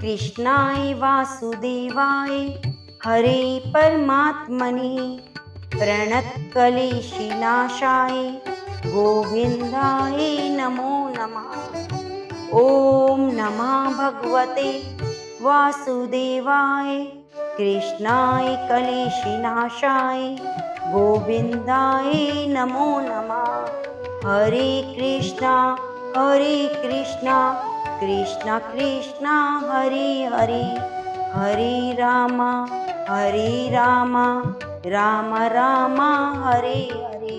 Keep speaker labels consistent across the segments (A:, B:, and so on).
A: कृष्णाय वासुदेवाय हरे परमात्मने प्रणतक्लेशनाशाय गोविन्दाय नमो नमः। ॐ नमः भगवते वासुदेवाय कृष्णाय क्लेशनाशाय गोविन्दाय नमो नमः। हरे कृष्णा कृष्णा कृष्णा हरे हरे, हरे राम राम राम हरे हरे।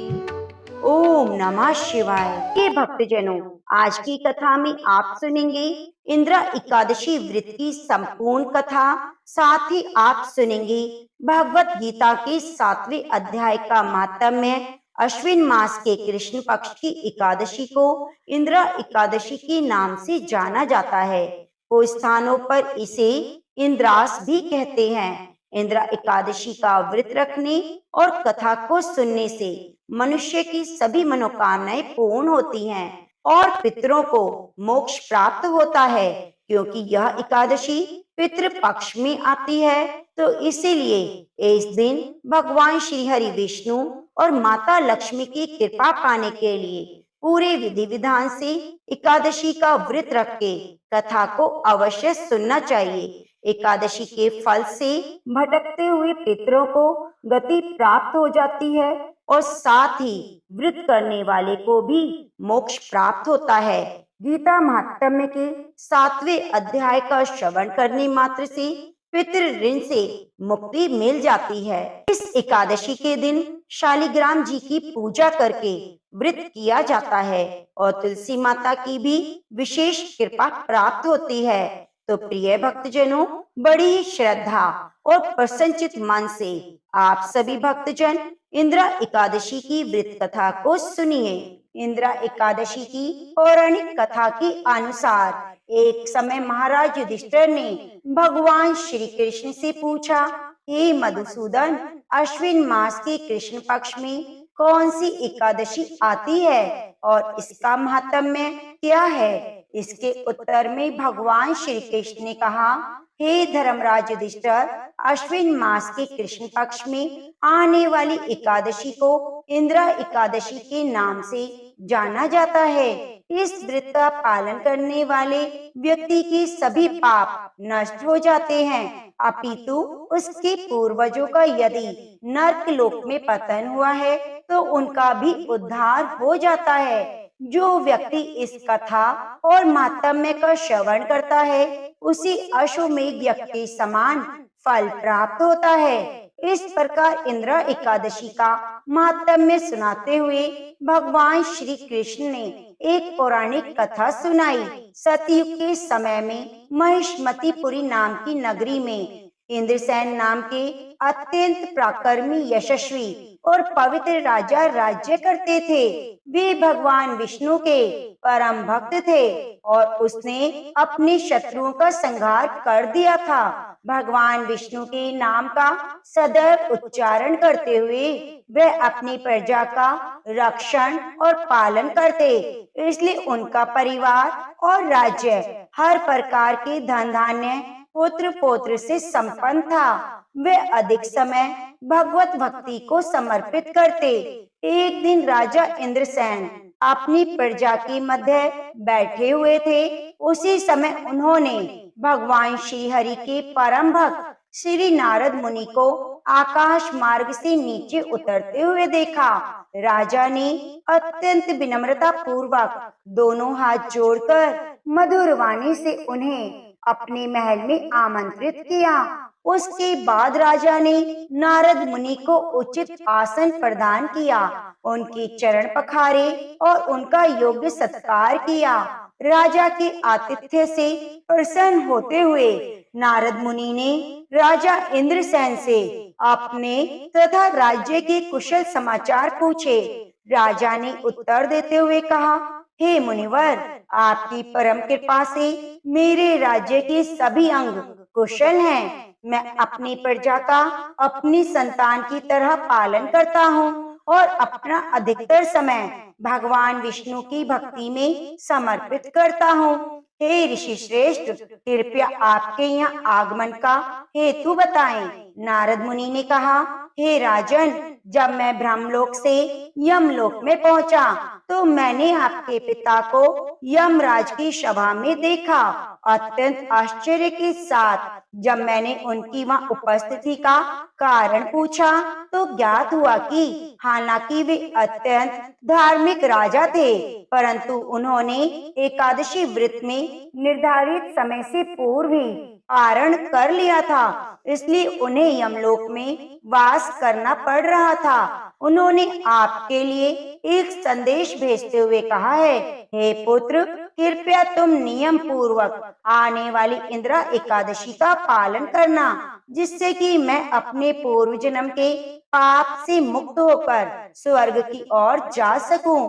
A: ओम नमः शिवाय। ये भक्तजनों, आज की कथा में आप सुनेंगे इंद्र एकादशी व्रत की संपूर्ण कथा। साथ ही आप सुनेंगे भगवत गीता के 7वें अध्याय का महात्म्य। अश्विन मास के कृष्ण पक्ष की एकादशी को इंद्र एकादशी के नाम से जाना जाता है। कुछ स्थानों पर इसे इंद्रास भी कहते हैं। इंद्र एकादशी का व्रत रखने और कथा को सुनने से मनुष्य की सभी मनोकामनाएं पूर्ण होती हैं और पितरों को मोक्ष प्राप्त होता है। क्योंकि यह एकादशी पितृ पक्ष में आती है, तो इसीलिए इस दिन भगवान श्री हरि विष्णु और माता लक्ष्मी की कृपा पाने के लिए पूरे विधि विधान से एकादशी का व्रत रख के कथा को अवश्य सुनना चाहिए। एकादशी के फल से भटकते हुए पितरों को गति प्राप्त हो जाती है और साथ ही व्रत करने वाले को भी मोक्ष प्राप्त होता है। गीता महात्म्य के 7वें अध्याय का श्रवण करने मात्र से पितृ ऋण से मुक्ति मिल जाती है। इस एकादशी के दिन शालिग्राम जी की पूजा करके व्रत किया जाता है और तुलसी माता की भी विशेष कृपा प्राप्त होती है। तो प्रिय भक्तजनों, बड़ी ही श्रद्धा और प्रसन्नचित मन से आप सभी भक्तजन इंद्र एकादशी की व्रत कथा को सुनिए। इंद्र एकादशी की पौराणिक कथा के अनुसार एक समय महाराज युधिष्ठिर ने भगवान श्री कृष्ण से पूछा, हे मधुसूदन, अश्विन मास के कृष्ण पक्ष में कौन सी एकादशी आती है और इसका महात्म्य क्या है? इसके उत्तर में भगवान श्री कृष्ण ने कहा, हे धर्मराज युधिष्ठिर, अश्विन मास के कृष्ण पक्ष में आने वाली एकादशी को इंद्र एकादशी के नाम से जाना जाता है। इस व्रत का पालन करने वाले व्यक्ति के सभी पाप नष्ट हो जाते हैं, अपितु उसके पूर्वजों का यदि नरक लोक में पतन हुआ है तो उनका भी उद्धार हो जाता है। जो व्यक्ति इस कथा और महात्म्य का श्रवण करता है उसी अश्वमेध यज्ञ के समान फल प्राप्त होता है। इस प्रकार इंद्र एकादशी का महात्म्य सुनाते हुए भगवान श्री कृष्ण ने एक पौराणिक कथा सुनाई। सतयुग के समय में महिष्मतिपुरी नाम की नगरी में इंद्रसेन नाम के अत्यंत पराक्रमी, यशस्वी और पवित्र राजा राज्य करते थे। वे भगवान विष्णु के परम भक्त थे और उसने अपने शत्रुओं का संहार कर दिया था। भगवान विष्णु के नाम का सदैव उच्चारण करते हुए वह अपनी प्रजा का रक्षण और पालन करते, इसलिए उनका परिवार और राज्य हर प्रकार के धन धान्य पुत्र पौत्र से संपन्न था। वे अधिक समय भगवत भक्ति को समर्पित करते। एक दिन राजा इंद्रसेन अपनी प्रजा के मध्य बैठे हुए थे। उसी समय उन्होंने भगवान श्री हरि के परम भक्त श्री नारद मुनि को आकाश मार्ग से नीचे उतरते हुए देखा। राजा ने अत्यंत विनम्रता पूर्वक दोनों हाथ जोड़कर मधुर वाणी से उन्हें अपने महल में आमंत्रित किया। उसके बाद राजा ने नारद मुनि को उचित आसन प्रदान किया, उनके चरण पखारे और उनका योग्य सत्कार किया। राजा के आतिथ्य से प्रसन्न होते हुए नारद मुनि ने राजा इंद्रसेन से अपने तथा राज्य के कुशल समाचार पूछे। राजा ने उत्तर देते हुए कहा, हे मुनिवर, आपकी परम कृपा से मेरे राज्य के सभी अंग कुशल हैं। मैं अपनी प्रजा का अपनी संतान की तरह पालन करता हूँ और अपना अधिकतर समय भगवान विष्णु की भक्ति में समर्पित करता हूँ। हे ऋषि श्रेष्ठ, कृपया आपके यहाँ आगमन का हेतु बताएं। नारद मुनि ने कहा, हे राजन, जब मैं ब्रह्मलोक से यमलोक में पहुंचा तो मैंने आपके पिता को यमराज की सभा में देखा। अत्यंत आश्चर्य के साथ जब मैंने उनकी वहां उपस्थिति का कारण पूछा तो ज्ञात हुआ कि हालांकि वे अत्यंत धार्मिक राजा थे, परंतु उन्होंने एकादशी व्रत में निर्धारित समय से पूर्व ही पारण कर लिया था, इसलिए उन्हें यमलोक में वास करना पड़ रहा था। उन्होंने आपके लिए एक संदेश भेजते हुए कहा है, हे पुत्र, कृपया तुम नियम पूर्वक आने वाली इंद्रा एकादशी का पालन करना, जिससे कि मैं अपने पूर्व जन्म के पाप से मुक्त होकर स्वर्ग की ओर जा सकूं।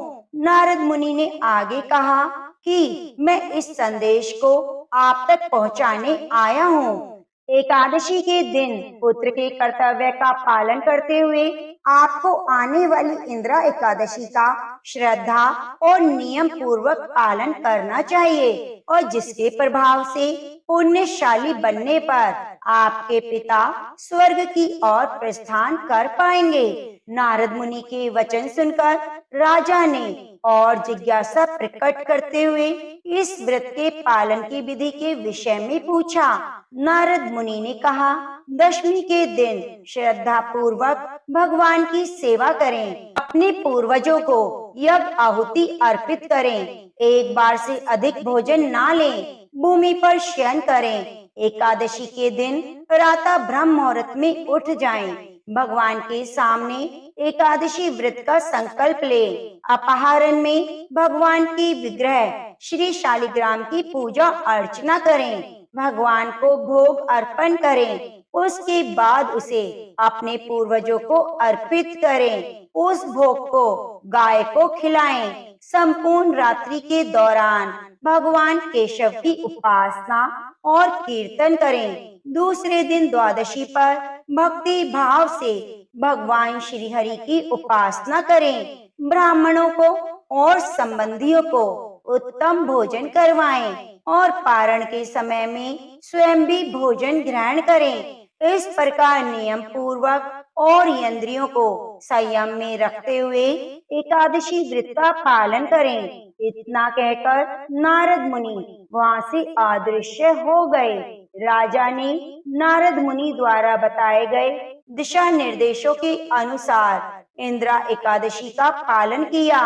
A: नारद मुनि ने आगे कहा कि मैं इस संदेश को आप तक पहुंचाने आया हूँ। एकादशी के दिन पुत्र के कर्तव्य का पालन करते हुए आपको आने वाली इंद्रा एकादशी का श्रद्धा और नियम पूर्वक पालन करना चाहिए, और जिसके प्रभाव से पुण्यशाली बनने पर आपके पिता स्वर्ग की ओर प्रस्थान कर पाएंगे। नारद मुनि के वचन सुनकर राजा ने और जिज्ञासा प्रकट करते हुए इस व्रत के पालन की विधि के विषय में पूछा। नारद मुनि ने कहा, दशमी के दिन श्रद्धा पूर्वक भगवान की सेवा करें, अपने पूर्वजों को यज्ञ आहुति अर्पित करें, एक बार से अधिक भोजन ना लें, भूमि पर शयन करें, एकादशी के दिन प्रातः ब्रह्म मुहूर्त में उठ जाएं, भगवान के सामने एकादशी व्रत का संकल्प ले, अपहारण में भगवान की विग्रह श्री शालिग्राम की पूजा अर्चना करें, भगवान को भोग अर्पण करें, उसके बाद उसे अपने पूर्वजों को अर्पित करें, उस भोग को गाय को खिलाएं, संपूर्ण रात्रि के दौरान भगवान केशव की उपासना और कीर्तन करें। दूसरे दिन द्वादशी पर भक्ति भाव से भगवान श्री हरि की उपासना करें, ब्राह्मणों को और संबंधियों को उत्तम भोजन करवाएं और पारण के समय में स्वयं भी भोजन ग्रहण करें। इस प्रकार नियम पूर्वक और इंद्रियों को संयम में रखते हुए एकादशी व्रत का पालन करें। इतना कहकर नारद मुनि वहां से अदृश्य हो गए। राजा ने नारद मुनि द्वारा बताए गए दिशा निर्देशों के अनुसार इंद्रा एकादशी का पालन किया।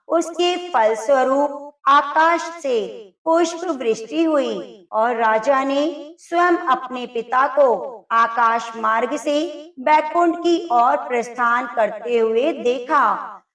A: उसके फलस्वरूप आकाश से पुष्प वृष्टि हुई और राजा ने स्वयं अपने पिता को आकाश मार्ग से बैकुंठ की ओर प्रस्थान करते हुए देखा।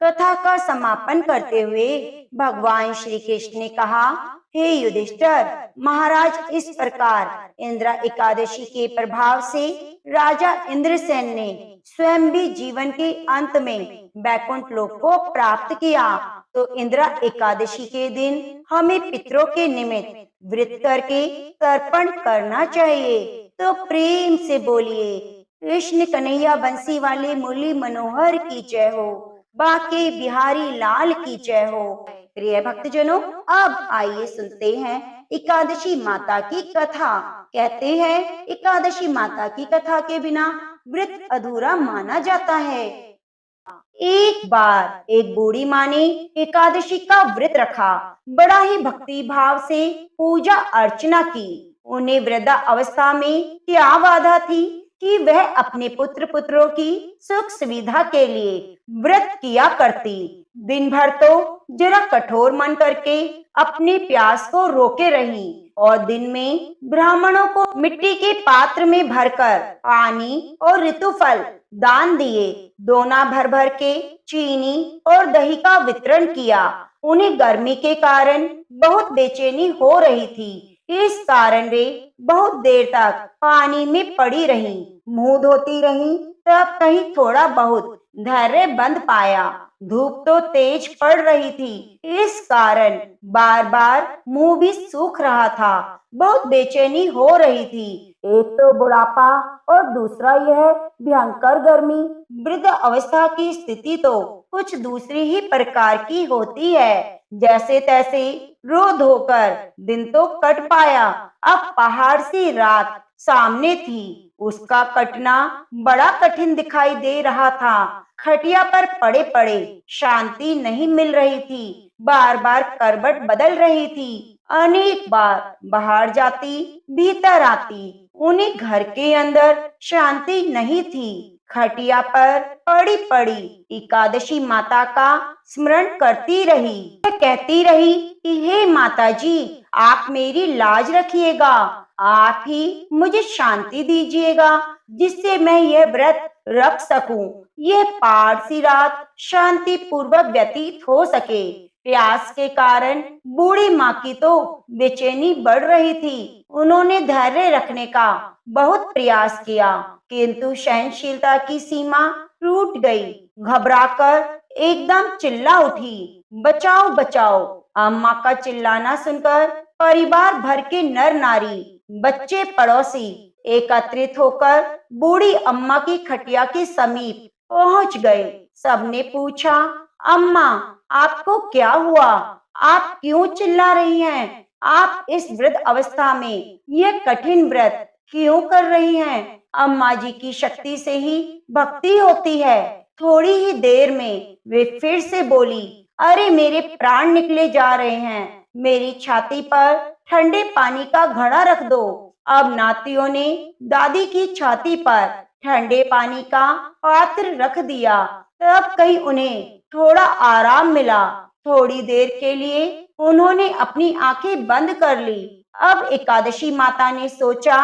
A: कथा का समापन करते हुए भगवान श्री कृष्ण ने कहा, हे युधिष्ठिर महाराज, इस प्रकार इंद्रा एकादशी के प्रभाव से राजा इंद्रसेन ने स्वयं भी जीवन के अंत में बैकुंठ लोक को प्राप्त किया। तो इंद्रा एकादशी के दिन हमें पितरों के निमित्त व्रत करके तर्पण करना चाहिए। तो प्रेम से बोलिए, कृष्ण कन्हैया बंसी वाले मुरली मनोहर की जय हो, बाके बिहारी लाल की जय हो। प्रिय भक्तजनों, अब आइए सुनते हैं एकादशी माता की कथा। कहते हैं एकादशी माता की कथा के बिना व्रत अधूरा माना जाता है। एक बार एक बूढ़ी माँ ने एकादशी का व्रत रखा, बड़ा ही भक्ति भाव से पूजा अर्चना की। उन्हें वृद्धा अवस्था में क्या बाधा थी कि वह अपने पुत्र पुत्रों की सुख सुविधा के लिए व्रत किया करती। दिन भर तो जरा कठोर मन करके अपने प्यास को रोके रही और दिन में ब्राह्मणों को मिट्टी के पात्र में भरकर पानी और ऋतुफल दान दिए। दोना भर भर के चीनी और दही का वितरण किया। उन्हें गर्मी के कारण बहुत बेचैनी हो रही थी, इस कारण वे बहुत देर तक पानी में पड़ी रहीं, मुंह धोती रहीं। तब कहीं थोड़ा बहुत धैर्य बंद पाया। धूप तो तेज पड़ रही थी, इस कारण बार बार मुंह भी सूख रहा था। बहुत बेचैनी हो रही थी। एक तो बुढ़ापा और दूसरा यह भयंकर गर्मी। वृद्ध अवस्था की स्थिति तो कुछ दूसरी ही प्रकार की होती है। जैसे तैसे रो धोकर दिन तो कट पाया। अब पहाड़ सी रात सामने थी, उसका कटना बड़ा कठिन दिखाई दे रहा था। खटिया पर पड़े पड़े शांति नहीं मिल रही थी, बार बार करवट बदल रही थी। अनेक बार बाहर जाती, भीतर आती, उन्हें घर के अंदर शांति नहीं थी। खटिया पर पड़ी पड़ी एकादशी माता का स्मरण करती रही। वह कहती रही कि हे माता जी, आप मेरी लाज रखिएगा, आप ही मुझे शांति दीजिएगा, जिससे मैं यह व्रत रख सकूं, यह पार सी रात शांति पूर्वक व्यतीत हो सके। प्यास के कारण बूढ़ी माँ की तो बेचैनी बढ़ रही थी। उन्होंने धैर्य रखने का बहुत प्रयास किया, किंतु सहनशीलता की सीमा टूट गई। घबराकर एकदम चिल्ला उठी, बचाओ बचाओ। अम्मा का चिल्लाना सुनकर परिवार भर के नर नारी, बच्चे, पड़ोसी एकत्रित होकर बूढ़ी अम्मा की खटिया के समीप पहुंच गए। सबने पूछा, अम्मा, आपको क्या हुआ? आप क्यों चिल्ला रही हैं? आप इस वृद्ध अवस्था में यह कठिन व्रत क्यों कर रही हैं? अम्मा जी की शक्ति से ही भक्ति होती है। थोड़ी ही देर में वे फिर से बोली, अरे मेरे प्राण निकले जा रहे हैं, मेरी छाती पर ठंडे पानी का घड़ा रख दो। अब नातियों ने दादी की छाती पर ठंडे पानी का पात्र रख दिया। तब कहीं उन्हें थोड़ा आराम मिला। थोड़ी देर के लिए उन्होंने अपनी आंखें बंद कर ली। अब एकादशी माता ने सोचा,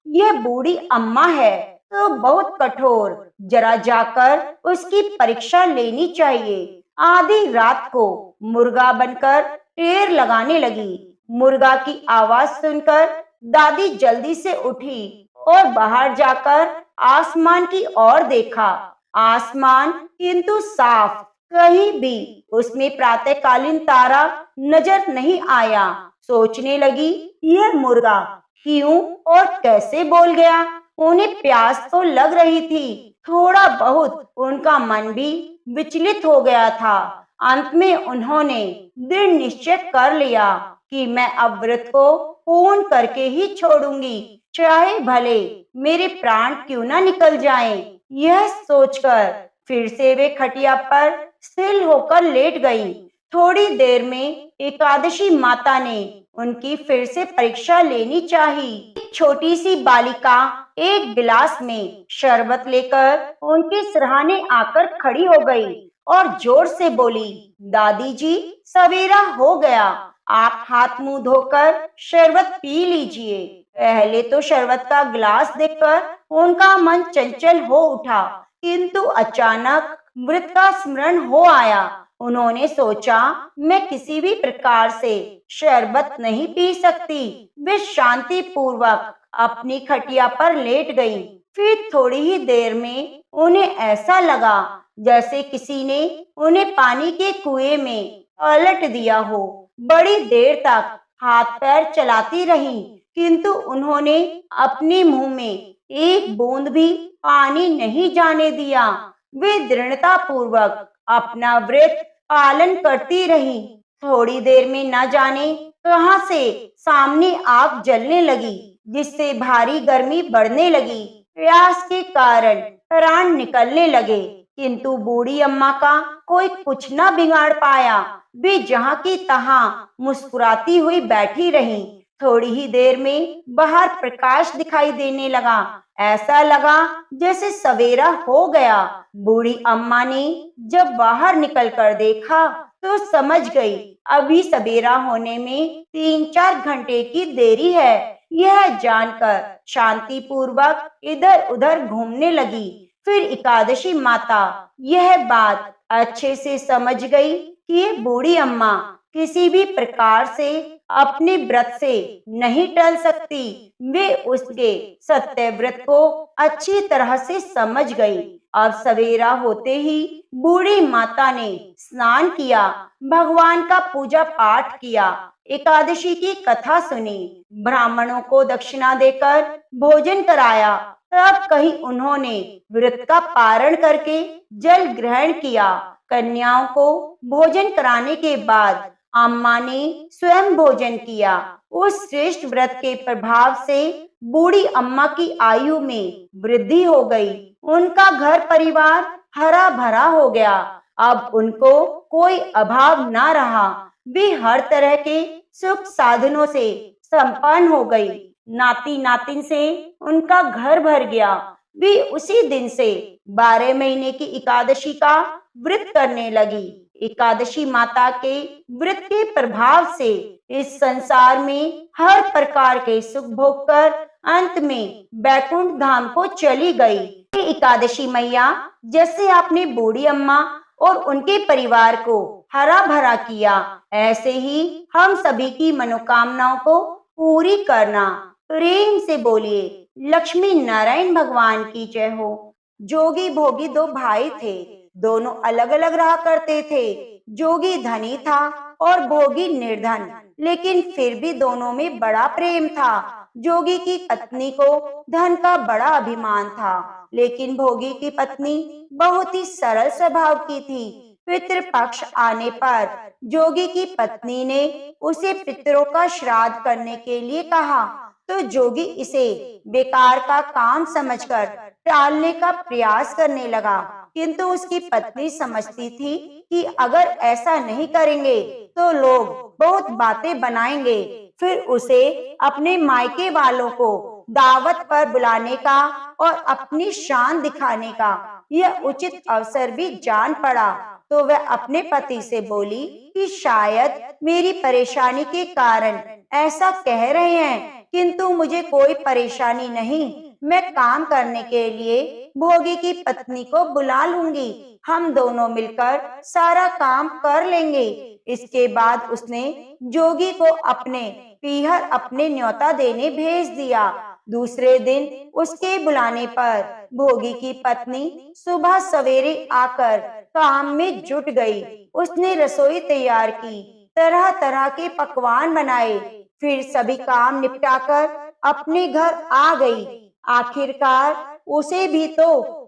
A: यह बूढ़ी अम्मा है तो बहुत कठोर, जरा जाकर उसकी परीक्षा लेनी चाहिए। आधी रात को मुर्गा बनकर टेर लगाने लगी। मुर्गा की आवाज सुनकर दादी जल्दी से उठी और बाहर जाकर आसमान की ओर देखा। आसमान किंतु साफ, कहीं भी उसमें प्रातःकालीन तारा नजर नहीं आया। सोचने लगी, यह मुर्गा क्यों और कैसे बोल गया? उन्हें प्यास तो लग रही थी, थोड़ा बहुत उनका मन भी विचलित हो गया था। अंत में उन्होंने दृढ़ निश्चय कर लिया कि मैं अब व्रत को पूर्ण करके ही छोड़ूंगी, चाहे भले मेरे प्राण क्यों ना निकल जाएं। यह सोचकर फिर से वे खटिया पर स्थिर होकर लेट गईं। थोड़ी देर में एकादशी माता ने उनकी फिर से परीक्षा लेनी चाहिए। एक छोटी सी बालिका एक गिलास में शरबत लेकर उनके सिरहाने आकर खड़ी हो गई और जोर से बोली, दादी जी, सवेरा हो गया, आप हाथ मुंह धोकर शरबत पी लीजिए। पहले तो शरबत का गिलास देखकर उनका मन चंचल हो उठा, किंतु अचानक मृत का स्मरण हो आया। उन्होंने सोचा, मैं किसी भी प्रकार से शरबत नहीं पी सकती। वे शांति पूर्वक अपनी खटिया पर लेट गईं। फिर थोड़ी ही देर में उन्हें ऐसा लगा जैसे किसी ने उन्हें पानी के कुएं में पलट दिया हो। बड़ी देर तक हाथ पैर चलाती रहीं, किंतु उन्होंने अपने मुंह में एक बूंद भी पानी नहीं जाने दिया। वे दृढ़ता पूर्वक अपना व्रत पालन करती रहीं। थोड़ी देर में न जाने कहां से सामने आग जलने लगी, जिससे भारी गर्मी बढ़ने लगी। प्यास के कारण प्राण निकलने लगे, किंतु बूढ़ी अम्मा का कोई कुछ न बिगाड़ पाया। वे जहाँ की तहाँ मुस्कुराती हुई बैठी रहीं। थोड़ी ही देर में बाहर प्रकाश दिखाई देने लगा। ऐसा लगा जैसे सवेरा हो गया। बूढ़ी अम्मा ने जब बाहर निकलकर देखा तो समझ गई, अभी सवेरा होने में 3-4 घंटे की देरी है। यह जानकर शांति पूर्वक इधर उधर घूमने लगी। फिर एकादशी माता यह बात अच्छे से समझ गई कि ये बूढ़ी अम्मा किसी भी प्रकार से अपने व्रत से नहीं टल सकती। वे उसके सत्य व्रत को अच्छी तरह से समझ गई। अब सवेरा होते ही बूढ़ी माता ने स्नान किया, भगवान का पूजा पाठ किया, एकादशी की कथा सुनी, ब्राह्मणों को दक्षिणा देकर भोजन कराया। तब कहीं उन्होंने व्रत का पारण करके जल ग्रहण किया। कन्याओं को भोजन कराने के बाद अम्मा ने स्वयं भोजन किया। उस श्रेष्ठ व्रत के प्रभाव से बूढ़ी अम्मा की आयु में वृद्धि हो गई। उनका घर परिवार हरा भरा हो गया। अब उनको कोई अभाव ना रहा। वे हर तरह के सुख साधनों से संपन्न हो गई। नाती नातिन से उनका घर भर गया। वे उसी दिन से 12 महीने की एकादशी का व्रत करने लगी। एकादशी माता के व्रत के प्रभाव से इस संसार में हर प्रकार के सुख भोग कर अंत में बैकुंठ धाम को चली गई। एकादशी मैया जैसे आपने बूढ़ी अम्मा और उनके परिवार को हरा भरा किया, ऐसे ही हम सभी की मनोकामनाओं को पूरी करना। प्रेम से बोलिए लक्ष्मी नारायण भगवान की जय हो। जोगी भोगी दो भाई थे, दोनों अलग अलग रहा करते थे। जोगी धनी था और भोगी निर्धन, लेकिन फिर भी दोनों में बड़ा प्रेम था। जोगी की पत्नी को धन का बड़ा अभिमान था, लेकिन भोगी की पत्नी बहुत ही सरल स्वभाव की थी। पितृपक्ष आने पर जोगी की पत्नी ने उसे पितरों का श्राद्ध करने के लिए कहा, तो जोगी इसे बेकार का काम समझकर टालने का प्रयास करने लगा। किंतु उसकी पत्नी समझती थी कि अगर ऐसा नहीं करेंगे तो लोग बहुत बातें बनाएंगे। फिर उसे अपने मायके वालों को दावत पर बुलाने का और अपनी शान दिखाने का यह उचित अवसर भी जान पड़ा। तो वह अपने पति से बोली कि शायद मेरी परेशानी के कारण ऐसा कह रहे हैं, किंतु मुझे कोई परेशानी नहीं। मैं काम करने के लिए भोगी की पत्नी को बुला लूंगी। हम दोनों मिलकर सारा काम कर लेंगे। इसके बाद उसने जोगी को अपने पीहर अपने न्योता देने भेज दिया। दूसरे दिन उसके बुलाने पर भोगी की पत्नी सुबह सवेरे आकर काम में जुट गई। उसने रसोई तैयार की, तरह तरह के पकवान बनाए, फिर सभी काम निपटाकर अपने घर आ गई। आखिरकार उसे भी तो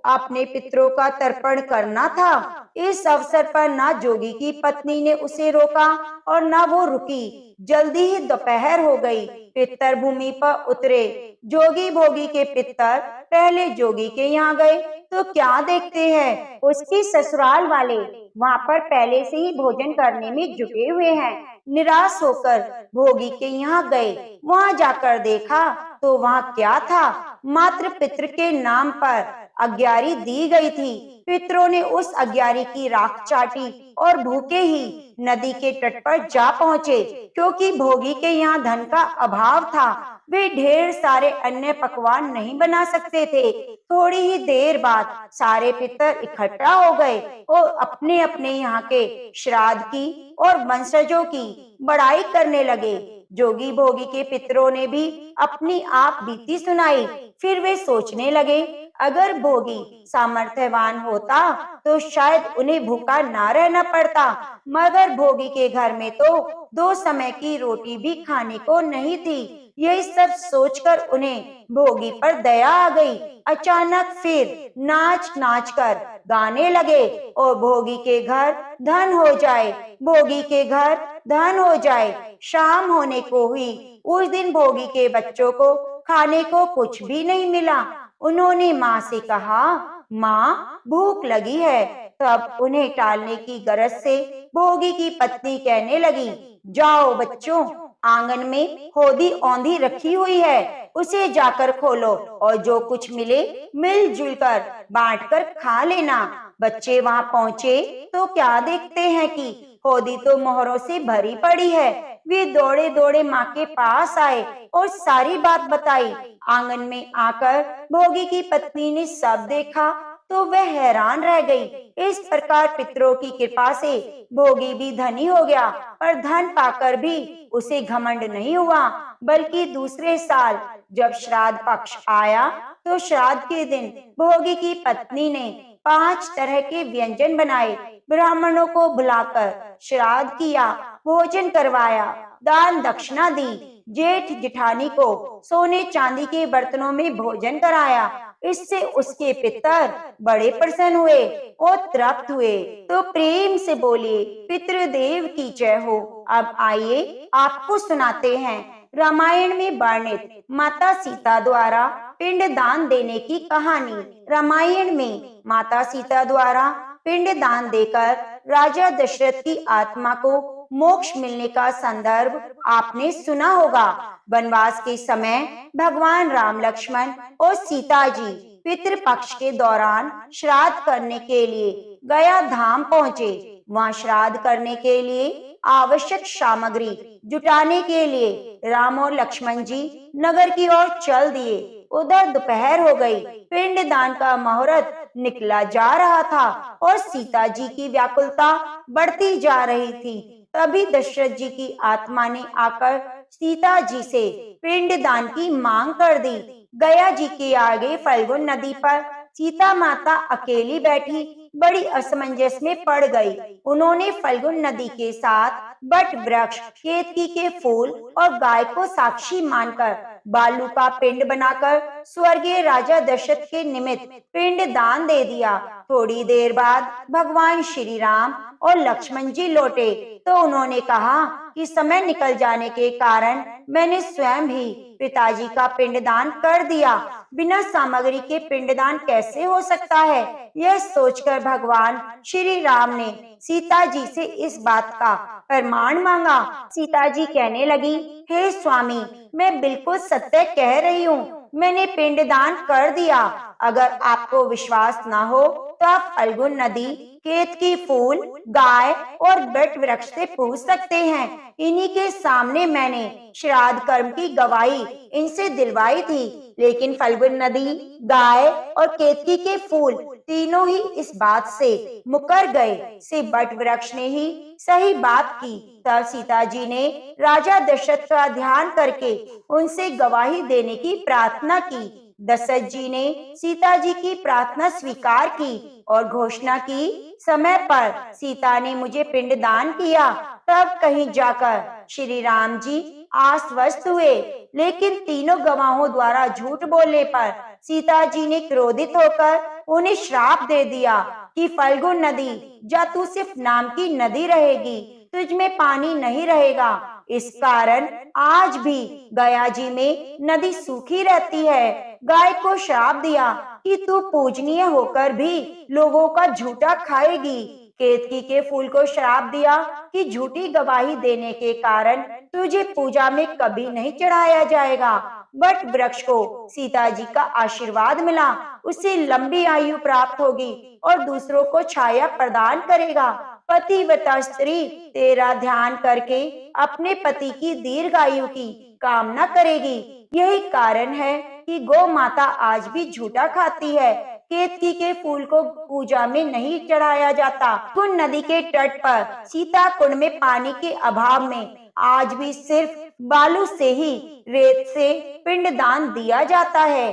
A: अपने पितरों का तर्पण करना था। इस अवसर पर ना जोगी की पत्नी ने उसे रोका और ना वो रुकी। जल्दी ही दोपहर हो गई। पितर भूमि पर उतरे। जोगी भोगी के पितर पहले जोगी के यहाँ गए तो क्या देखते हैं, उसकी ससुराल वाले वहाँ पर पहले से ही भोजन करने में जुटे हुए हैं। निराश होकर भोगी के यहाँ गए। वहाँ जाकर देखा तो वहाँ क्या था, मात्र पितृ के नाम पर अग्यारी दी गई थी। पितरों ने उस अग्यारी की राख चाटी और भूखे ही नदी के तट पर जा पहुँचे। क्योंकि भोगी के यहाँ धन का अभाव था, वे ढेर सारे अन्य पकवान नहीं बना सकते थे। थोड़ी ही देर बाद सारे पितर इकट्ठा हो गए और अपने अपने यहाँ के श्राद्ध की और वंशजों की बड़ाई करने लगे। जोगी भोगी के पितरों ने भी अपनी आप बीती सुनाई। फिर वे सोचने लगे, अगर भोगी सामर्थ्यवान होता तो शायद उन्हें भूखा ना रहना पड़ता, मगर भोगी के घर में तो 2 समय की रोटी भी खाने को नहीं थी। यही सब सोचकर उन्हें भोगी पर दया आ गई। अचानक फिर नाच नाच कर गाने लगे और भोगी के घर धन हो जाए, भोगी के घर धन हो जाए। शाम होने को हुई। उस दिन भोगी के बच्चों को खाने को कुछ भी नहीं मिला। उन्होंने माँ से कहा, माँ भूख लगी है। तब उन्हें टालने की गरज से भोगी की पत्नी कहने लगी, जाओ बच्चों, आंगन में होदी औंधी रखी हुई है, उसे जाकर खोलो और जो कुछ मिले मिलजुल कर बांट कर खा लेना। बच्चे वहाँ पहुँचे तो क्या देखते हैं कि होदी तो मोहरों से भरी पड़ी है। वे दौड़े दौड़े माँ के पास आए और सारी बात बताई। आंगन में आकर भोगी की पत्नी ने सब देखा तो वह हैरान रह गई। इस प्रकार पितरों की कृपा से भोगी भी धनी हो गया, पर धन पाकर भी उसे घमंड नहीं हुआ, बल्कि दूसरे साल जब श्राद्ध पक्ष आया तो श्राद्ध के दिन भोगी की पत्नी ने 5 तरह के व्यंजन बनाए, ब्राह्मणों को बुलाकर श्राद्ध किया, भोजन करवाया, दान दक्षिणा दी, जेठ जिठानी को सोने चांदी के बर्तनों में भोजन कराया। इससे उसके पितर बड़े प्रसन्न हुए और तृप्त हुए, तो प्रेम से बोले, पितृदेव की जय हो। अब आइए आपको सुनाते हैं रामायण में वर्णित माता सीता द्वारा पिंड दान देने की कहानी। रामायण में माता सीता द्वारा पिंड दान देकर राजा दशरथ की आत्मा को मोक्ष मिलने का संदर्भ आपने सुना होगा। वनवास के समय भगवान राम, लक्ष्मण और सीता जी पितृपक्ष के दौरान श्राद्ध करने के लिए गया धाम पहुँचे। वहाँ श्राद्ध करने के लिए आवश्यक सामग्री जुटाने के लिए राम और लक्ष्मण जी नगर की ओर चल दिए। उधर दोपहर हो गई, पिंडदान का मुहूर्त निकला जा रहा था और सीता जी की व्याकुलता बढ़ती जा रही थी। तभी दशरथ जी की आत्मा ने आकर सीता जी से पिंडदान की मांग कर दी। गया जी के आगे फल्गुन नदी पर सीता माता अकेली बैठी बड़ी असमंजस में पड़ गई। उन्होंने फल्गुन नदी के साथ बट वृक्ष, केतकी के फूल और गाय को साक्षी मानकर बालू का पिंड बनाकर स्वर्गीय राजा दशरथ के निमित्त पिंड दान दे दिया। थोड़ी देर बाद भगवान श्री राम और लक्ष्मण जी लौटे तो उन्होंने कहा कि समय निकल जाने के कारण मैंने स्वयं ही पिताजी का पिंडदान कर दिया। बिना सामग्री के पिंडदान कैसे हो सकता है? यह सोचकर भगवान श्री राम ने सीता जी से इस बात का प्रमाण मांगा। सीता जी कहने लगी, हे स्वामी, मैं बिल्कुल सत्य कह रही हूँ, मैंने पिंडदान कर दिया। अगर आपको विश्वास ना हो तो आप फल्गुन नदी, केतकी फूल, गाय और बट वृक्ष से पूछ सकते हैं। इन्हीं के सामने मैंने श्राद्ध कर्म की गवाही इनसे दिलवाई थी। लेकिन फल्गुन नदी, गाय और केतकी के फूल तीनों ही इस बात से मुकर गए। से बट वृक्ष ने ही सही बात की। तब सीता जी ने राजा दशरथ का ध्यान करके उनसे गवाही देने की प्रार्थना की। दशरथ जी ने सीता जी की प्रार्थना स्वीकार की और घोषणा की, समय पर सीता ने मुझे पिंडदान किया। तब कहीं जाकर श्री राम जी आश्वस्त हुए। लेकिन तीनों गवाहों द्वारा झूठ बोलने पर सीता जी ने क्रोधित होकर उन्हें श्राप दे दिया कि फल्गुन नदी, जा तू सिर्फ नाम की नदी रहेगी, तुझ में पानी नहीं रहेगा। इस कारण आज भी गया जी में नदी सूखी रहती है। गाय को श्राप दिया कि तू पूजनीय होकर भी लोगों का झूठा खाएगी। केतकी के फूल को श्राप दिया कि झूठी गवाही देने के कारण तुझे पूजा में कभी नहीं चढ़ाया जाएगा। बट वृक्ष को सीता जी का आशीर्वाद मिला, उसे लंबी आयु प्राप्त होगी और दूसरों को छाया प्रदान करेगा। पतिव्रता स्त्री तेरा ध्यान करके अपने पति की दीर्घायु की कामना करेगी। यही कारण है कि गौ माता आज भी झूठा खाती है। केतकी के फूल को पूजा में नहीं चढ़ाया जाता। कुंड नदी के तट पर सीता कुंड में पानी के अभाव में आज भी सिर्फ बालू से ही रेत से पिंडदान दिया जाता है।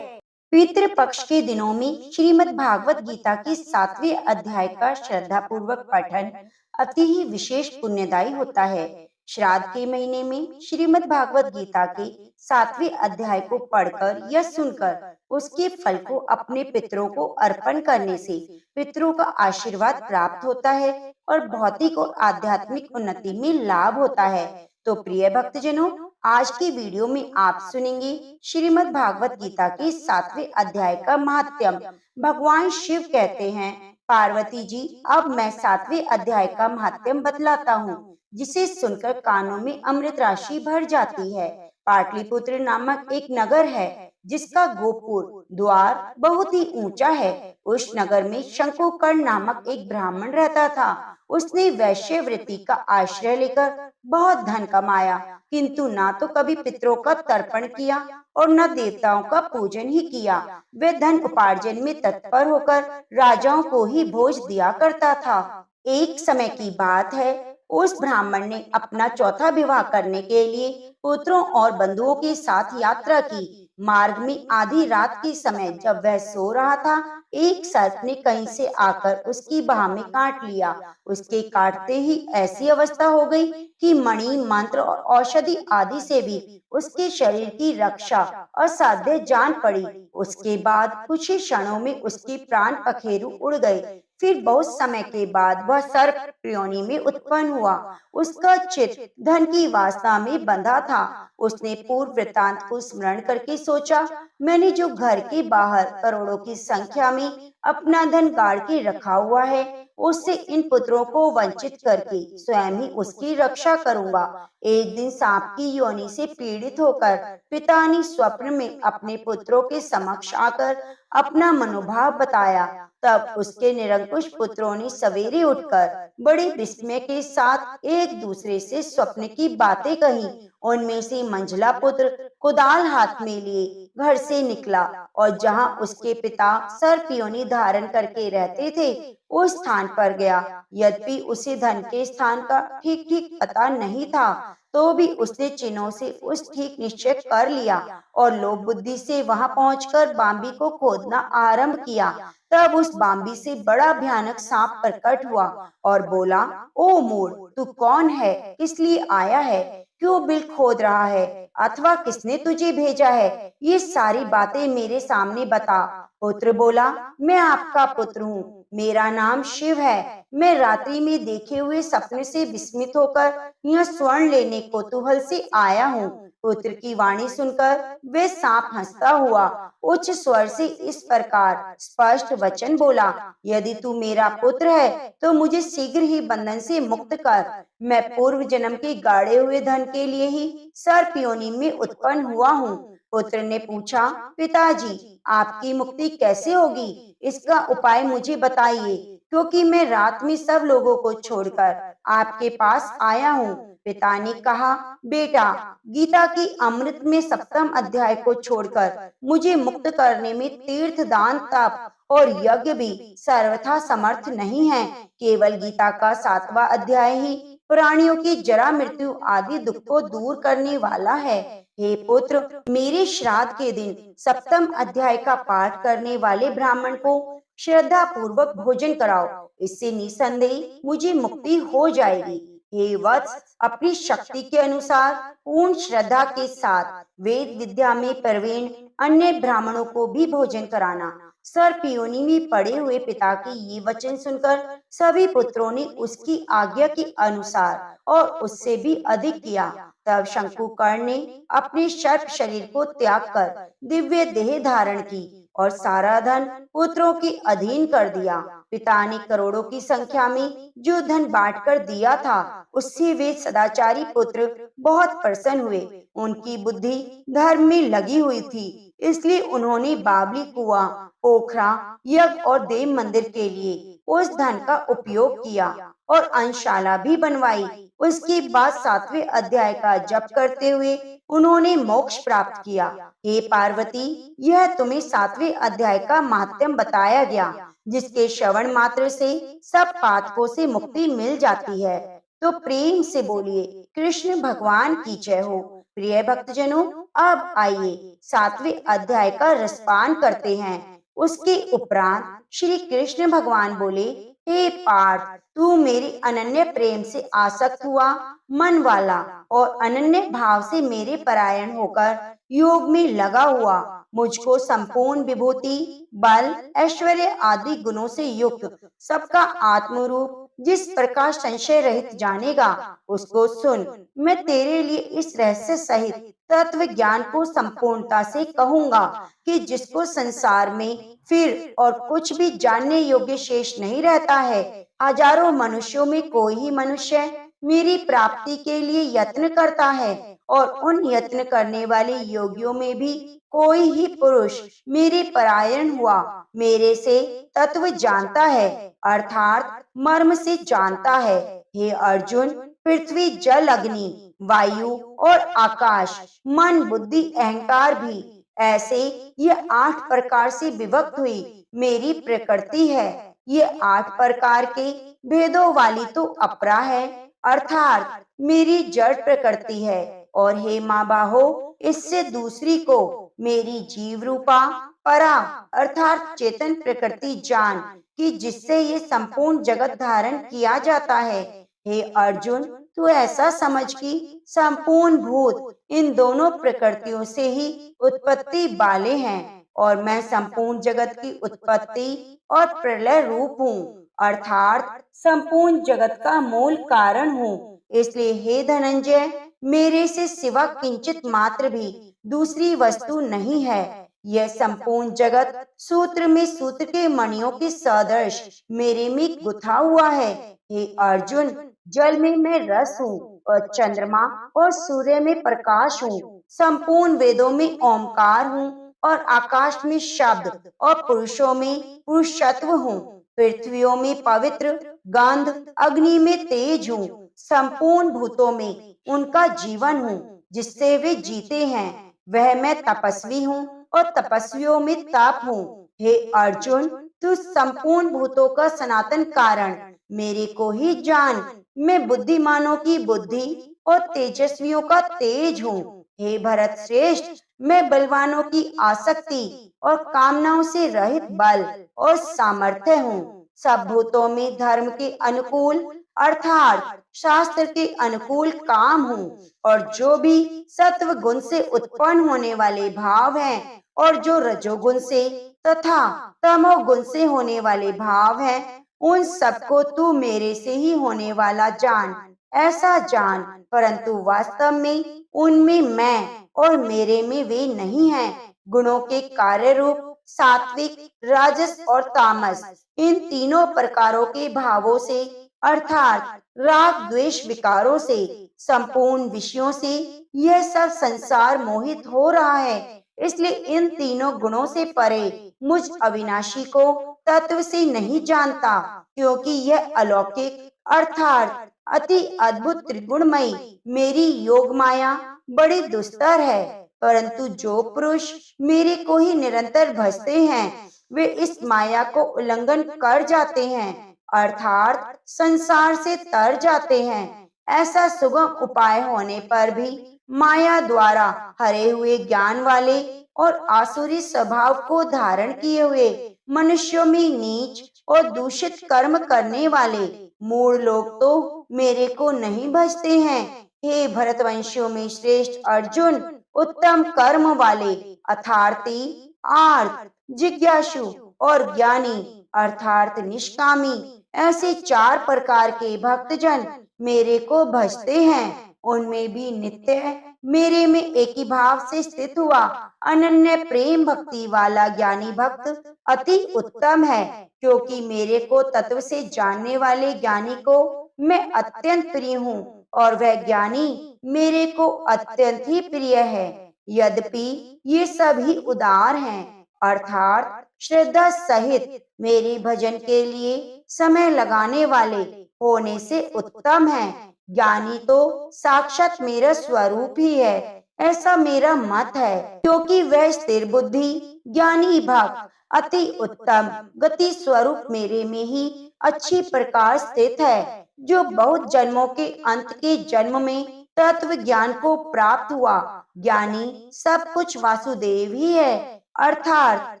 A: पितृपक्ष के दिनों में श्रीमद् भागवत गीता के 7वें अध्याय का श्रद्धा पूर्वक पठन अति ही विशेष पुण्यदायी होता है। श्राद्ध के महीने में श्रीमद् भागवत गीता के 7वें अध्याय को पढ़कर या सुनकर उसके फल को अपने पितरों को अर्पण करने से पितरों का आशीर्वाद प्राप्त होता है और भौतिक और आध्यात्मिक उन्नति में लाभ होता है। तो प्रिय भक्तजनों, आज की वीडियो में आप सुनेंगे श्रीमद् भागवत गीता के 7वें अध्याय का महात्म्य। भगवान शिव कहते हैं, पार्वती जी, अब मैं 7वें अध्याय का महात्म्य बतलाता हूँ, जिसे सुनकर कानों में अमृत राशि भर जाती है। पाटलिपुत्र नामक एक नगर है जिसका गोपुर द्वार बहुत ही ऊंचा है। उस नगर में शंकुकर्ण नामक एक ब्राह्मण रहता था। उसने वैश्य वृत्ति का आश्रय लेकर बहुत धन कमाया, किंतु ना तो कभी पितरों का तर्पण किया और न देवताओं का पूजन ही किया। वह धन उपार्जन में तत्पर होकर राजाओं को ही भोज दिया करता था। एक समय की बात है, उस ब्राह्मण ने अपना चौथा विवाह करने के लिए पुत्रों और बंधुओं के साथ यात्रा की। मार्ग में आधी रात के समय जब वह सो रहा था, एक सर्प ने कहीं से आकर उसकी बाह में काट लिया। उसके काटते ही ऐसी अवस्था हो गई कि मणि, मंत्र और औषधि आदि से भी उसके शरीर की रक्षा असाध्य जान पड़ी। उसके बाद कुछ ही क्षणों में उसके प्राण पखेरु उड़ गए। फिर बहुत समय के बाद वह सर्प योनि में उत्पन्न हुआ। उसका चित्त धन की वासना में बंधा था। उसने पूर्व वृत्तांत को स्मरण करके सोचा, मैंने जो घर के बाहर करोड़ों की संख्या में अपना धन गाड़ के रखा हुआ है, उससे इन पुत्रों को वंचित करके स्वयं ही उसकी रक्षा करूंगा। एक दिन सांप की योनि से पीड़ित होकर पिता ने स्वप्न में अपने पुत्रों के समक्ष आकर अपना मनोभाव बताया। तब उसके निरंकुश पुत्रों ने सवेरे उठकर बड़े विस्मय के साथ एक दूसरे से स्वप्न की बातें कही। उनमें से मंझला पुत्र कुदाल हाथ में लिए घर से निकला और जहां उसके पिता सर्प योनि धारण करके रहते थे, उस स्थान पर गया। यद्यपि उसे धन के स्थान का ठीक ठीक पता नहीं था, तो भी उसने चिन्हों से उस ठीक निश्चय कर लिया और लोभ बुद्धि से वहां पहुंचकर बांबी को खोदना आरंभ किया। तब उस बांबी से बड़ा भयानक सांप प्रकट हुआ और बोला, ओ मूढ़, तू कौन है, किस लिए आया है, क्यों बिल खोद रहा है, अथवा किसने तुझे भेजा है, ये सारी बातें मेरे सामने बता। पुत्र बोला, मैं आपका पुत्र हूँ, मेरा नाम शिव है। मैं रात्रि में देखे हुए सपने से विस्मित होकर यह स्वर्ण लेने कौतूहल से आया हूँ। पुत्र की वाणी सुनकर वे सांप हंसता हुआ उच्च स्वर से इस प्रकार स्पष्ट वचन बोला, यदि तू मेरा पुत्र है तो मुझे शीघ्र ही बंधन से मुक्त कर। मैं पूर्व जन्म के गाड़े हुए धन के लिए ही सर्प योनि में उत्पन्न हुआ हूँ। पुत्र ने पूछा, पिताजी, आपकी मुक्ति कैसे होगी, इसका उपाय मुझे बताइए, क्योंकि मैं रात में सब लोगों को छोड़कर आपके पास आया हूँ। पिता ने कहा, बेटा, गीता की अमृत में 7वें अध्याय को छोड़कर मुझे मुक्त करने में तीर्थ, दान, तप और यज्ञ भी सर्वथा समर्थ नहीं है। केवल गीता का 7वां अध्याय ही प्राणियों की जरा, मृत्यु आदि दुख को दूर करने वाला है। हे पुत्र, मेरे श्राद्ध के दिन 7वें अध्याय का पाठ करने वाले ब्राह्मण को श्रद्धा पूर्वक भोजन कराओ, इससे निसंदेह मुझे मुक्ति हो जाएगी। हे वत्स, अपनी शक्ति के अनुसार पूर्ण श्रद्धा के साथ वेद विद्या में प्रवीण अन्य ब्राह्मणों को भी भोजन कराना। सर्प योनि में पड़े हुए पिता के ये वचन सुनकर सभी पुत्रों ने उसकी आज्ञा के अनुसार और उससे भी अधिक किया। तब शंकुकर्ण ने अपने सर्प शरीर को त्याग कर दिव्य देह धारण की और सारा धन पुत्रों के अधीन कर दिया। पिता ने करोड़ों की संख्या में जो धन बांट कर दिया था, उससे वे सदाचारी पुत्र बहुत प्रसन्न हुए। उनकी बुद्धि धर्म में लगी हुई थी, इसलिए उन्होंने बावली, कुआं, पोखरा, यज्ञ और देव मंदिर के लिए उस धन का उपयोग किया और अंशशाला भी बनवाई। उसके बाद 7वें अध्याय का जप करते हुए उन्होंने मोक्ष प्राप्त किया। हे पार्वती, यह तुम्हें 7वें अध्याय का महात्म्य बताया गया, जिसके श्रवण मात्र से सब पातकों से मुक्ति मिल जाती है। तो प्रेम से बोलिए, कृष्ण भगवान की जय हो। प्रिय भक्तजनों, अब आइए 7वें अध्याय का रसपान करते हैं। उसके उपरांत श्री कृष्ण भगवान बोले, हे पार्थ, तू मेरी अनन्य प्रेम से आसक्त हुआ मन वाला और अनन्य भाव से मेरे परायण होकर योग में लगा हुआ, मुझको संपूर्ण विभूति, बल, ऐश्वर्य आदि गुणों से युक्त, सबका आत्मरूप जिस प्रकार संशय रहित जानेगा, उसको सुन। मैं तेरे लिए इस रहस्य सहित तत्व ज्ञान को संपूर्णता से कहूंगा कि जिसको संसार में फिर और कुछ भी जानने योग्य शेष नहीं रहता है। हजारों मनुष्यों में कोई ही मनुष्य मेरी प्राप्ति के लिए यत्न करता है और उन यत्न करने वाले योगियों में भी कोई ही पुरुष मेरे परायण हुआ मेरे से तत्व जानता है, अर्थात मर्म से जानता है। हे अर्जुन, पृथ्वी, जल, अग्नि, वायु और आकाश, मन, बुद्धि, अहंकार भी ऐसे ये 8 प्रकार से विभक्त हुई मेरी प्रकृति है। ये 8 प्रकार के भेदों वाली तो अपरा है, अर्थात मेरी जड़ प्रकृति है। और हे माँ बाहो, इससे दूसरी को मेरी जीव रूपा परा अर्थात चेतन प्रकृति जान कि जिससे ये संपूर्ण जगत धारण किया जाता है। हे अर्जुन, तू ऐसा समझ कि संपूर्ण भूत इन दोनों प्रकृतियों से ही उत्पत्ति वाले हैं और मैं संपूर्ण जगत की उत्पत्ति और प्रलय रूप हूँ, अर्थात संपूर्ण जगत का मूल कारण हूँ। इसलिए हे धनंजय, मेरे से सिवा किंचित मात्र भी दूसरी वस्तु नहीं है। यह संपूर्ण जगत सूत्र में सूत्र के मणियों के सदृश मेरे में गुथा हुआ है। हे अर्जुन, जल में मैं रस हूँ और चंद्रमा और सूर्य में प्रकाश हूँ। संपूर्ण वेदों में ओमकार हूँ और आकाश में शब्द और पुरुषों में पुरुषत्व हूँ। पृथ्वियों में पवित्र गंध, अग्नि में तेज हूँ। संपूर्ण भूतों में उनका जीवन हूँ जिससे वे जीते हैं। वह मैं तपस्वी हूँ और तपस्वियों में तप हूँ। हे अर्जुन, तू संपूर्ण भूतों का सनातन कारण मेरे को ही जान। मैं बुद्धिमानों की बुद्धि और तेजस्वियों का तेज हूँ। हे भरत श्रेष्ठ, मैं बलवानों की आसक्ति और कामनाओं से रहित बल और सामर्थ्य हूँ। सब भूतों में धर्म के अनुकूल अर्थात शास्त्र के अनुकूल काम हूँ और जो भी सत्व गुण से उत्पन्न होने वाले भाव हैं और जो रजोगुण से तथा तमोगुण से होने वाले भाव हैं, उन सबको तू मेरे से ही होने वाला जान। ऐसा जान, परंतु वास्तव में उनमें मैं और मेरे में वे नहीं हैं। गुणों के कार्य रूप सात्विक, राजस और तामस, इन तीनों प्रकारों के भावों से अर्थात राग द्वेष विकारों से संपूर्ण विषयों से यह सब संसार मोहित हो रहा है। इसलिए इन तीनों गुणों से परे मुझ अविनाशी को तत्व से नहीं जानता, क्योंकि यह अलौकिक अर्थात अति अद्भुत त्रिगुणमयी मेरी योग माया बड़ी दुस्तर है। परंतु जो पुरुष मेरे को ही निरंतर भजते हैं, वे इस माया को उल्लंघन कर जाते हैं, अर्थात संसार से तर जाते हैं। ऐसा सुगम उपाय होने पर भी माया द्वारा हरे हुए ज्ञान वाले और आसुरी स्वभाव को धारण किए हुए मनुष्यों में नीच और दूषित कर्म करने वाले मूढ़ लोग तो मेरे को नहीं भजते हैं। हे भरतवंशियों में श्रेष्ठ अर्जुन, उत्तम कर्म वाले अर्थार्थी, आर्त, जिज्ञासु और ज्ञानी अर्थात निष्कामी, ऐसे चार प्रकार के भक्तजन मेरे को भजते हैं। उनमें भी नित्य मेरे में एक ही भाव से स्थित हुआ अनन्य प्रेम भक्ति वाला ज्ञानी भक्त अति उत्तम है, क्योंकि मेरे को तत्व से जानने वाले ज्ञानी को मैं अत्यंत प्रिय हूँ और वह ज्ञानी मेरे को अत्यंत ही प्रिय है। यद्यपि ये सभी उदार हैं, अर्थात श्रद्धा सहित मेरे भजन के लिए समय लगाने वाले होने से उत्तम है। ज्ञानी तो साक्षात मेरा स्वरूप ही है, ऐसा मेरा मत है, क्योंकि वह स्थिर बुद्धि ज्ञानी भक्त अति उत्तम गति स्वरूप मेरे में ही अच्छी प्रकार स्थित है, जो बहुत जन्मों के अंत के जन्म में तत्व ज्ञान को प्राप्त हुआ। ज्ञानी सब कुछ वासुदेव ही है, अर्थात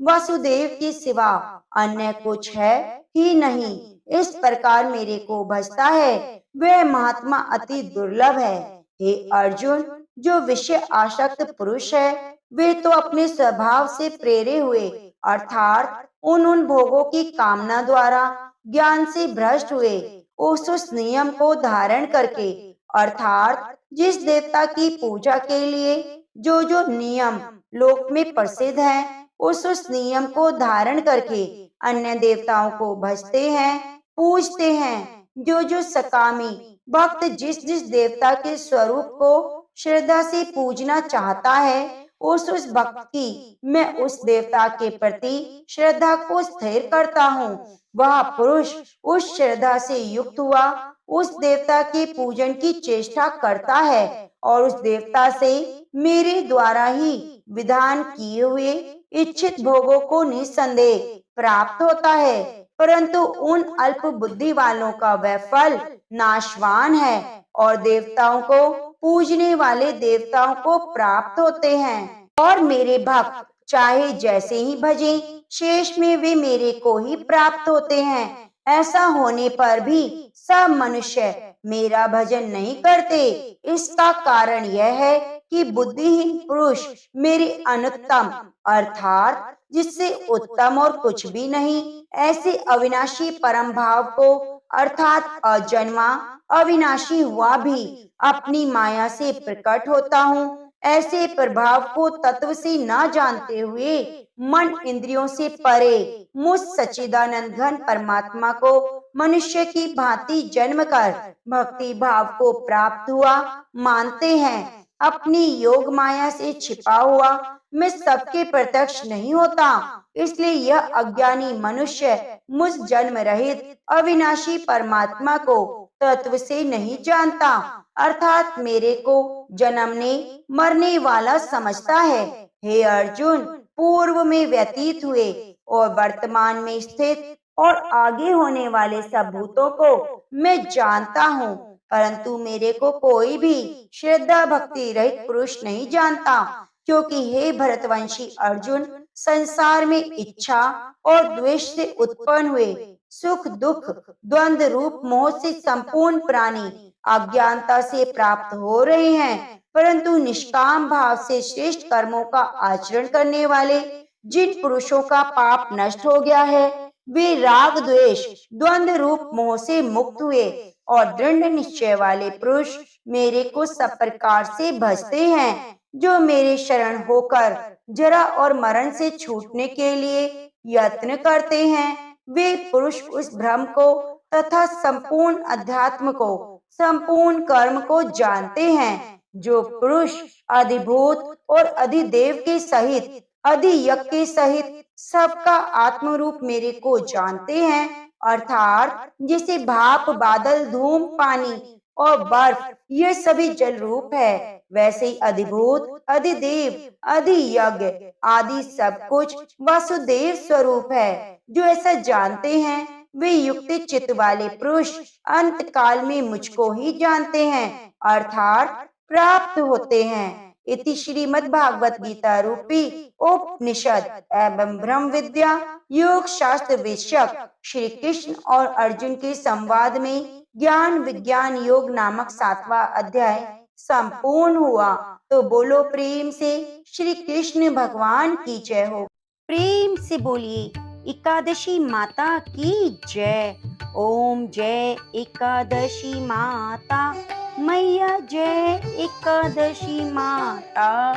A: वासुदेव के सिवा अन्य कुछ है ही नहीं। इस प्रकार मेरे को भजता है वह महात्मा अति दुर्लभ है। हे अर्जुन, जो विषय आसक्त पुरुष है वे तो अपने स्वभाव से प्रेरे हुए अर्थात उन भोगों की कामना द्वारा ज्ञान से भ्रष्ट हुए उस नियम को धारण करके अर्थात जिस देवता की पूजा के लिए जो नियम लोक में प्रसिद्ध है उस नियम को धारण करके अन्य देवताओं को भजते हैं, पूजते हैं। जो सकामी भक्त जिस देवता के स्वरूप को श्रद्धा से पूजना चाहता है उस भक्त की मैं उस देवता के प्रति श्रद्धा को स्थिर करता हूँ। वह पुरुष उस श्रद्धा से युक्त हुआ उस देवता के पूजन की चेष्टा करता है और उस देवता से मेरे द्वारा ही विधान किए हुए इच्छित भोगों को निसंदेह प्राप्त होता है। परंतु उन अल्प बुद्धि वालों का वह फल नाशवान है और देवताओं को पूजने वाले देवताओं को प्राप्त होते हैं और मेरे भक्त चाहे जैसे ही भजें, शेष में वे मेरे को ही प्राप्त होते हैं। ऐसा होने पर भी सब मनुष्य मेरा भजन नहीं करते। इसका कारण यह है कि बुद्धिहीन पुरुष मेरे अनुत्तम अर्थात जिससे उत्तम और कुछ भी नहीं ऐसे अविनाशी परम भाव को अर्थात अजन्मा अविनाशी हुआ भी अपनी माया से प्रकट होता हूँ। ऐसे प्रभाव को तत्व से न जानते हुए मन इंद्रियों से परे मुझ सच्चिदानंद घन परमात्मा को मनुष्य की भांति जन्म कर भक्ति भाव को प्राप्त हुआ मानते हैं। अपनी योग माया से छिपा हुआ मैं सबके प्रत्यक्ष नहीं होता, इसलिए यह अज्ञानी मनुष्य मुझ जन्म रहित अविनाशी परमात्मा को तत्व से नहीं जानता, अर्थात मेरे को जन्मने मरने वाला समझता है। हे अर्जुन, पूर्व में व्यतीत हुए और वर्तमान में स्थित और आगे होने वाले सब भूतों को मैं जानता हूँ, परंतु मेरे को कोई भी श्रद्धा भक्ति रहित पुरुष नहीं जानता, क्योंकि हे भरतवंशी अर्जुन, संसार में इच्छा और द्वेष से उत्पन्न हुए सुख दुख द्वंद्व रूप मोह से संपूर्ण प्राणी अज्ञानता से प्राप्त हो रहे हैं, परंतु निष्काम भाव से श्रेष्ठ कर्मों का आचरण करने वाले जिन पुरुषों का पाप नष्ट हो गया है, वे राग द्वेष द्वंद्व रूप मोह से मुक्त हुए और दृढ़ निश्चय वाले पुरुष मेरे को सब प्रकार से भजते हैं। जो मेरे शरण होकर जरा और मरण से छूटने के लिए यत्न करते हैं, वे पुरुष उस भ्रम को तथा संपूर्ण अध्यात्म को संपूर्ण कर्म को जानते हैं। जो पुरुष अधिभूत और अधिदेव के सहित अधियज्ञ के सहित सबका आत्म रूप मेरे को जानते हैं, अर्थात जैसे भाप बादल धूम पानी और बर्फ ये सभी जल रूप है, वैसे ही अधिभूत अधिदेव अधियज्ञ आदि सब कुछ वासुदेव स्वरूप है। जो ऐसा जानते हैं वे युक्त चित्त वाले पुरुष अंत काल में मुझको ही जानते हैं, अर्थात प्राप्त होते हैं। इति श्रीमद् भागवत गीता रूपी उपनिषद एवं ब्रह्म विद्या योग शास्त्र विषयक श्री कृष्ण और अर्जुन के संवाद में ज्ञान विज्ञान योग नामक 7वां अध्याय संपूर्ण हुआ। तो बोलो प्रेम से श्री कृष्ण भगवान की जय हो। प्रेम से बोलिए एकादशी माता की जय। ओम जय एकादशी माता मैया, जय एकादशी माता।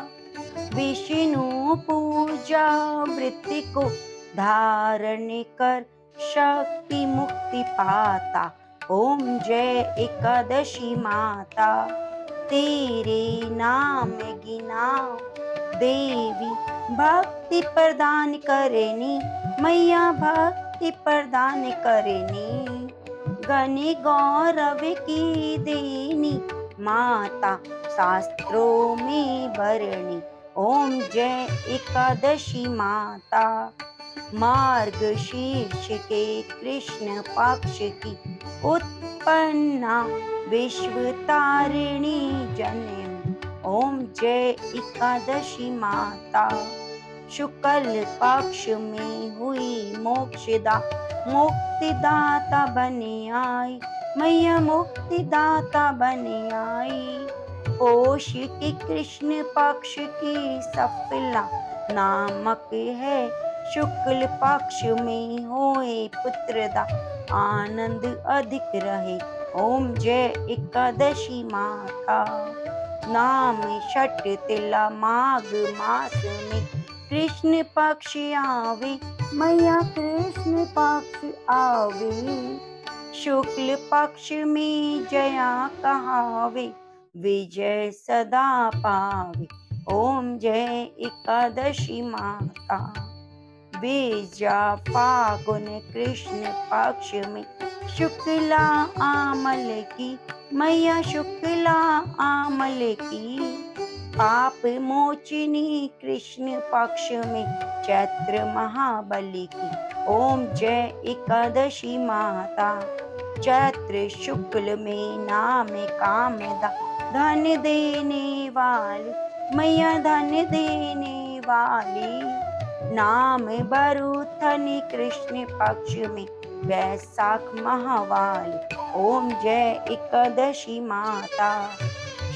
A: विष्णु पूजा वृत्ति को धारण कर शक्ति मुक्ति पाता। ओम जय एकादशी माता। तेरे नाम गिना देवी भक्ति प्रदान करनी, मैया भक्ति प्रदान करनी। गनि गौरव की देनी माता शास्त्रों में बरणी। ओम जय एकादशी माता। मार्ग शीर्ष के कृष्ण पक्ष की उत्पन्ना विश्व तारिणी जननी। ओम जय एकादशी माता। शुक्ल पक्ष में हुई मोक्षदा मुक्तिदाता बने आई, मैया मुक्तिदाता बने आई। पोष के कृष्ण पक्ष की सफला नामक है, शुक्ल पक्ष में होए पुत्रदा आनंद अधिक रहे। ओम जय एकादशी माता। नाम छठ तिला माघ मास में कृष्ण पक्ष आवे, मैया कृष्ण पक्ष आवे। शुक्ल पक्ष में जया कहावे, विजय सदा पावे। ओम जय एकादशी माता। बीजा फागुन कृष्ण पक्ष में शुक्ला आमल की, मैया शुक्ला आमल की। पाप मोचिनी कृष्ण पक्ष में चैत्र महाबली की। ओम जय एकादशी माता। चैत्र शुक्ल में नाम कामदा धन देने वाली, मैया धन देने वाली। नाम बरूथनी कृष्ण पक्ष में वैशाख महावाली। ओम जय एकादशी माता।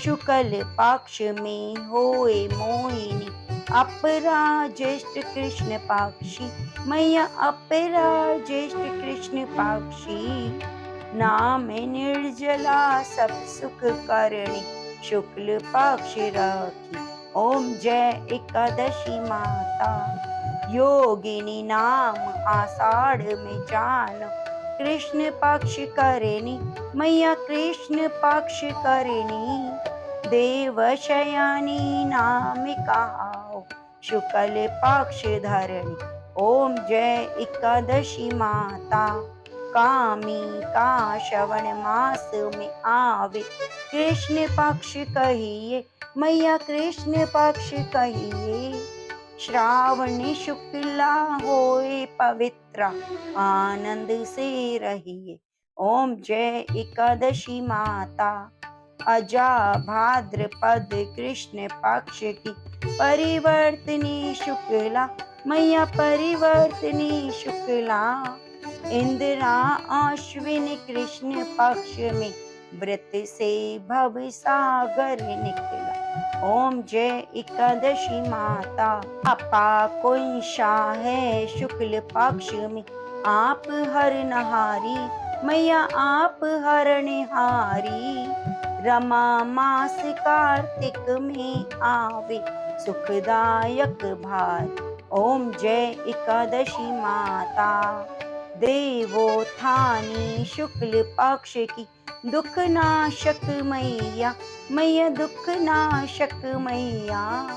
A: शुक्ल पक्ष में होए मोहिनी। अपरा ज्येष्ठ कृष्ण पक्षी। मैया अपरा ज्येष्ठ कृष्ण पक्षी। नाम निर्जला सब सुख करणी। शुक्ल पक्ष रखी। ओम जय एकादशी माता। योगिनी नाम आषाढ़ में जान। कृष्ण पक्ष करेनी। मैया कृष्ण पक्ष करेनी। देवशयानी नाम कहाओ। शुक्ल पक्ष धरणी। ओम जय एकादशी माता। कामी का श्रवण मास में आवे। कृष्ण पक्ष कहिए। मैया कृष्ण पक्ष कहिए। श्रावण शुक्ला होए पवित्र। आनंद से रहिए। ओम जय एकादशी माता। अजा भाद्रपद कृष्ण पक्ष की परिवर्तनी शुक्ला। मैया परिवर्तनी शुक्ला। इंदिरा अश्विन कृष्ण पक्ष में व्रत से भव सागर निकला। ओम जय एकादशी माता। अपा कोई शाह है शुक्ल पक्ष में। आप हर नहारी। मैया आप हर निहारी। रमा मास कार्तिक में आवे। सुखदायक भार। ओम जय एकादशी माता। देवोत्थानी शुक्ल पक्ष की दुख नाशक मैया। मैया दुख नाशक मैया।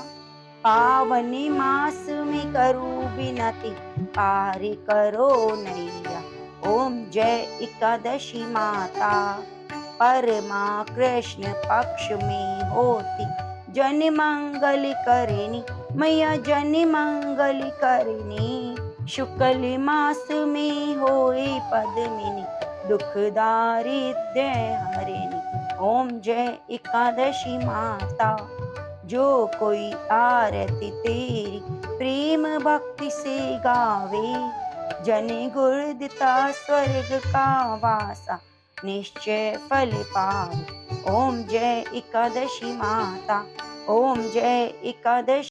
A: पावन मास में करू विनती। पार करो नैया। ओम जय एकादशी माता। परमा कृष्ण पक्ष में होती। जन मंगल करनी। मैया जन मंगल करनी। शुक्ल मास में होए पद्मिनी। दुख दारिद्र्य हरिणी। ओम जय एकादशी माता। जो कोई आरती तेरी प्रेम भक्ति से गावे। जन गुरुदिता स्वर्ग का वासा निश्चय फल पावे। ओम जय एकादशी माता। ओम जय एकादशी।